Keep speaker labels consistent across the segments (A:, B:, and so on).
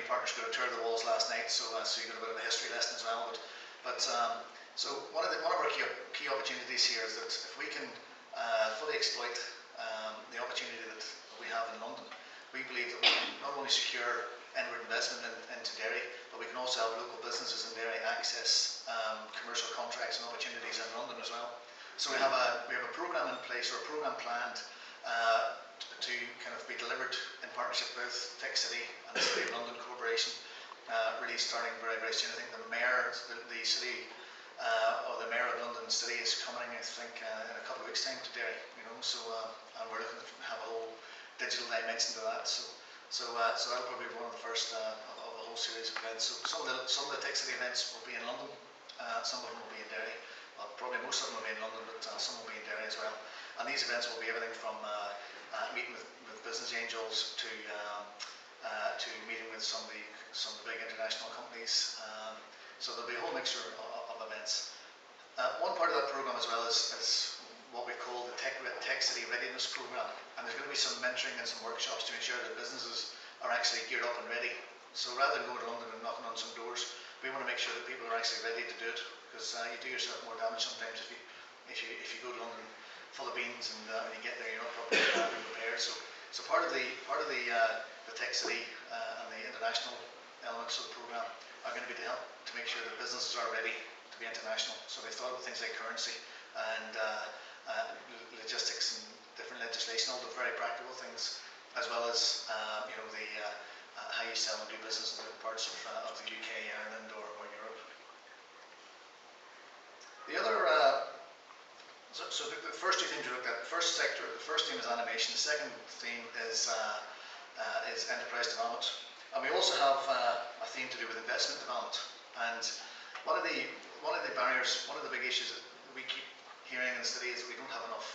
A: partners got a tour of the walls last night, so you got a bit of a history lesson as well. So one of our key opportunities here is that if we can fully exploit the opportunity that we have in London, we believe that we can not only secure inward investment into Derry, but we can also have local businesses in Derry access commercial contracts and opportunities in London as well. So we have a programme in place, or a programme planned to kind of be delivered in partnership with TIC City and the City of London Corporation, really starting very, very soon. I think the Mayor of London City is coming, I think, in a couple of weeks' time to Derry. So and we're looking to have a whole digital dimension to that. So that'll probably be one of the first of the whole series of events. So some of the TIC City events will be in London, some of them will be in Derry. Well, probably most of them will be in London, but some will be in Derry as well. And these events will be everything from meeting with business angels to meeting with some of the big international companies. So there'll be a whole mixture of events. One part of that programme as well is what we call the TIC City Readiness Programme, and there's going to be some mentoring and some workshops to ensure that businesses are actually geared up and ready. So rather than going to London and knocking on some doors, we want to make sure that people are actually ready to do it, because you do yourself more damage sometimes if you go to London full of beans and when you get there you're not properly prepared. So part of the TIC City and the international elements of the programme are going to be to help to make sure that businesses are ready to be international. So they've thought of things like currency and logistics and different legislation, all the very practical things, as well as how you sell and do business in different parts of the UK, Ireland, or Europe. The other, so the first two themes we looked at, the first theme is animation, the second theme is enterprise development, and we also have a theme to do with investment development. And one of the barriers, one of the big issues that we keep hearing in the city is that we don't have enough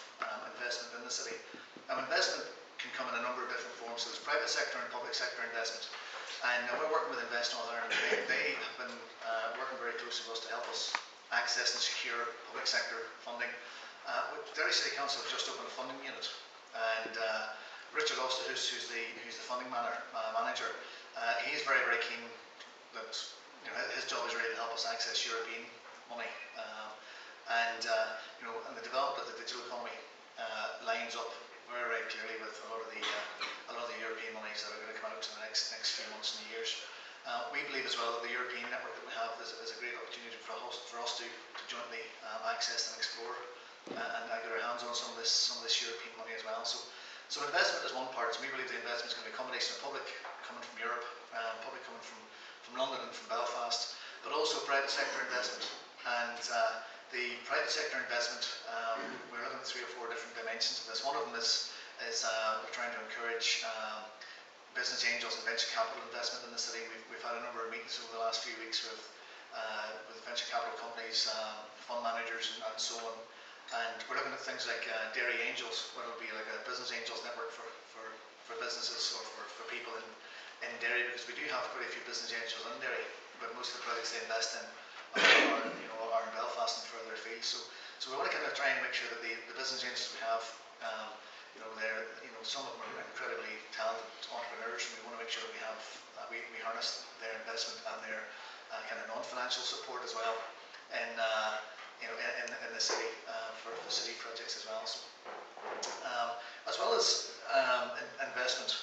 A: investment in the city. Now, investment can come in a number of different forms. So there's private sector and public sector investment. And we're working with Invest Northern Ireland. They have been working very closely with us to help us access and secure public sector funding. Derry City Council have just opened a funding unit, and Richard Oster, who's the funding manager, he's very, very keen that his job is really to help us access European money. And the development of the digital economy lines up very, very clearly with a lot of the European monies that are going to come out in the next few months and years. We believe as well that the European network that we have is a great opportunity for us to jointly access and explore and get our hands on some of this European money as well. So investment is one part. So we believe the investment is going to be a combination of public coming from Europe, public coming from London and from Belfast, but also private sector investment. And the private sector investment, we're looking at 3 or 4 different dimensions of this. One of them is we're trying to encourage business angels and venture capital investment in the city. We've had a number of meetings over the last few weeks with venture capital companies, fund managers, and so on. And we're looking at things like Derry Angels, where it'll be like a business angels network for businesses or for people in Derry, because we do have quite a few business angels in Derry, but most of the projects they invest in are in Belfast and further afield. So we want to kind of try and make sure that the business angels we have, some of them are incredibly talented entrepreneurs, and we want to make sure that we harness their investment and their kind of non-financial support as well in the city for city projects as well. So, as well as investment.